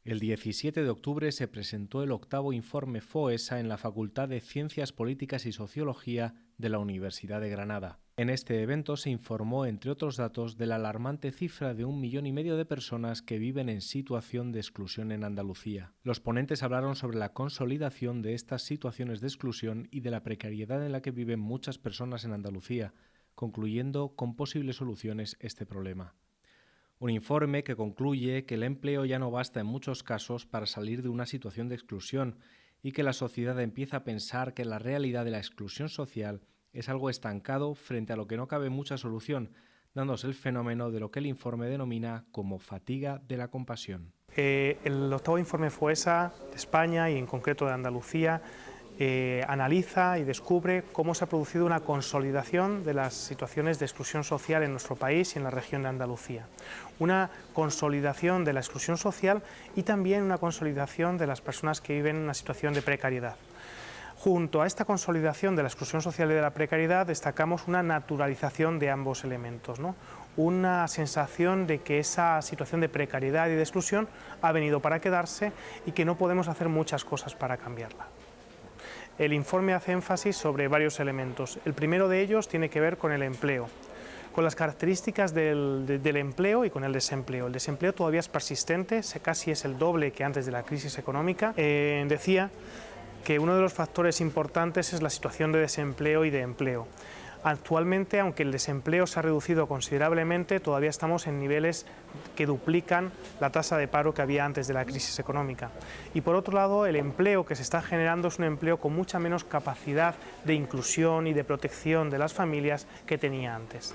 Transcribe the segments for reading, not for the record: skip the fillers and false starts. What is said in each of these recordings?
El 17 de octubre se presentó el 8º informe FOESA en la Facultad de Ciencias Políticas y Sociología de la Universidad de Granada. En este evento se informó, entre otros datos, de la alarmante cifra de 1,5 millones de personas que viven en situación de exclusión en Andalucía. Los ponentes hablaron sobre la consolidación de estas situaciones de exclusión y de la precariedad en la que viven muchas personas en Andalucía, concluyendo con posibles soluciones este problema. Un informe que concluye que el empleo ya no basta en muchos casos para salir de una situación de exclusión y que la sociedad empieza a pensar que la realidad de la exclusión social es algo estancado frente a lo que no cabe mucha solución, dándose el fenómeno de lo que el informe denomina como fatiga de la compasión. El 8º informe FOESA de España y en concreto de Andalucía analiza y descubre cómo se ha producido una consolidación de las situaciones de exclusión social en nuestro país y en la región de Andalucía. Una consolidación de la exclusión social y también una consolidación de las personas que viven en una situación de precariedad. Junto a esta consolidación de la exclusión social y de la precariedad destacamos una naturalización de ambos elementos, ¿no? Una sensación de que esa situación de precariedad y de exclusión ha venido para quedarse y que no podemos hacer muchas cosas para cambiarla. El informe hace énfasis sobre varios elementos. El primero de ellos tiene que ver con el empleo, con las características del empleo y con el desempleo. El desempleo todavía es persistente, casi es el doble que antes de la crisis económica. Decía que uno de los factores importantes es la situación de desempleo y de empleo. Actualmente, aunque el desempleo se ha reducido considerablemente, todavía estamos en niveles que duplican la tasa de paro que había antes de la crisis económica. Y por otro lado, el empleo que se está generando es un empleo con mucha menos capacidad de inclusión y de protección de las familias que tenía antes.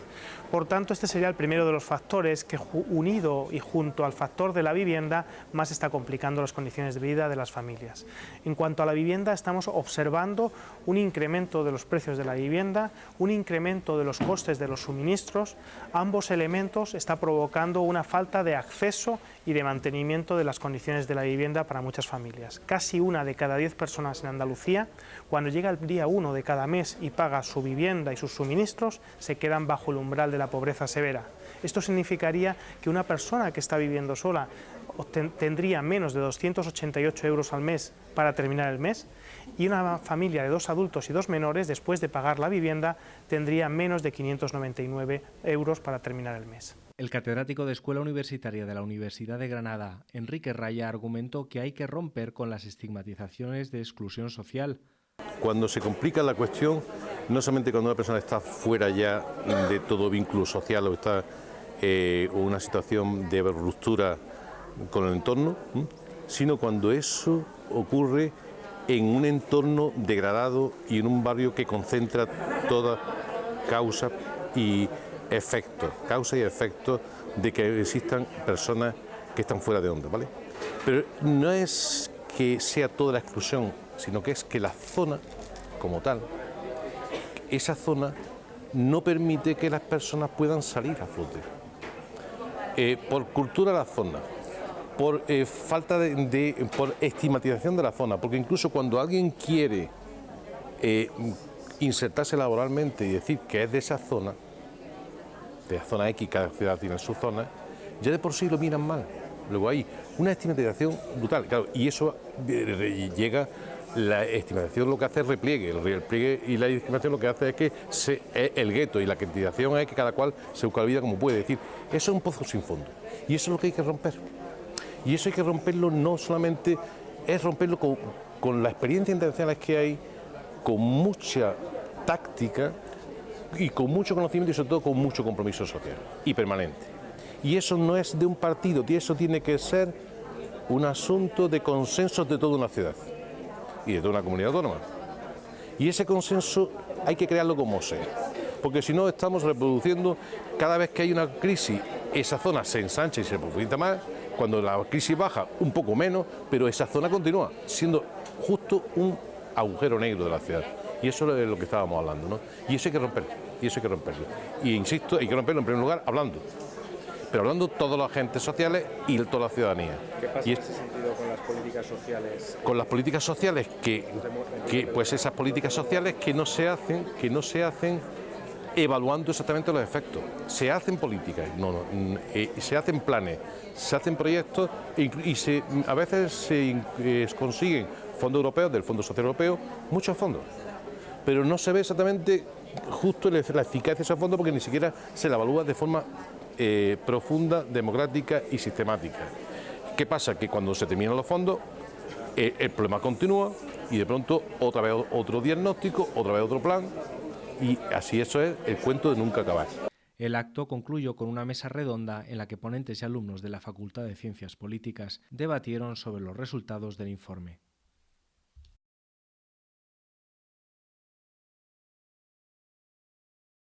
Por tanto, este sería el primero de los factores que, unido y junto al factor de la vivienda, más está complicando las condiciones de vida de las familias. En cuanto a la vivienda, estamos observando un incremento de los precios de la vivienda, un incremento de los costes de los suministros. Ambos elementos están provocando una falta de acceso y de mantenimiento de las condiciones de la vivienda para muchas familias. Casi 1 de cada 10 personas en Andalucía, cuando llega el día 1 de cada mes y paga su vivienda y sus suministros, se quedan bajo el umbral de la pobreza severa. Esto significaría que una persona que está viviendo sola tendría menos de 288 euros al mes para terminar el mes, y una familia de 2 adultos y 2 menores, después de pagar la vivienda, tendría menos de 599 euros para terminar el mes. El catedrático de Escuela Universitaria de la Universidad de Granada, Enrique Raya, argumentó que hay que romper con las estigmatizaciones de exclusión social. Cuando se complica la cuestión, no solamente cuando una persona está fuera ya de todo vínculo social o está en una situación de ruptura con el entorno, sino cuando eso ocurre en un entorno degradado y en un barrio que concentra toda causa y efecto de que existan personas que están fuera de onda, ¿vale? Pero no es que sea toda la exclusión, sino que es que la zona como tal, esa zona no permite que las personas puedan salir a flote. Por cultura de la zona, por falta por estigmatización de la zona, porque incluso cuando alguien quiere insertarse laboralmente y decir que es de esa zona X, cada ciudad tiene su zona, ya de por sí lo miran mal. Luego hay una estigmatización brutal, claro, y eso llega, la estigmatización lo que hace es repliegue, el repliegue y la discriminación lo que hace es que el gueto, y la criticación es que cada cual se busca la vida como puede. Decir, eso es un pozo sin fondo, y eso es lo que hay que romper. Y eso hay que romperlo, no solamente es romperlo con las experiencias internacionales que hay, con mucha táctica y con mucho conocimiento y sobre todo con mucho compromiso social y permanente. Y eso no es de un partido, y eso tiene que ser un asunto de consenso de toda una ciudad y de toda una comunidad autónoma. Y ese consenso hay que crearlo como sea, porque si no estamos reproduciendo, cada vez que hay una crisis, esa zona se ensancha y se profundiza más. Cuando la crisis baja, un poco menos, pero esa zona continúa siendo justo un agujero negro de la ciudad. Y eso es lo que estábamos hablando, ¿no? Y eso hay que romperlo, Y insisto, hay que romperlo en primer lugar hablando, pero hablando todos los agentes sociales y toda la ciudadanía. ¿Qué pasa en ese sentido con las políticas sociales? Con las políticas sociales, pues esas políticas sociales que no se hacen evaluando exactamente los efectos. Se hacen políticas, se hacen planes, se hacen proyectos y a veces se consiguen fondos europeos, del Fondo Social Europeo, muchos fondos, pero no se ve exactamente justo la eficacia de esos fondos porque ni siquiera se la evalúa de forma profunda, democrática y sistemática. ¿Qué pasa? Que cuando se terminan los fondos, el problema continúa y de pronto otra vez otro diagnóstico, otra vez otro plan y así eso es el cuento de nunca acabar. El acto concluyó con una mesa redonda en la que ponentes y alumnos de la Facultad de Ciencias Políticas debatieron sobre los resultados del informe.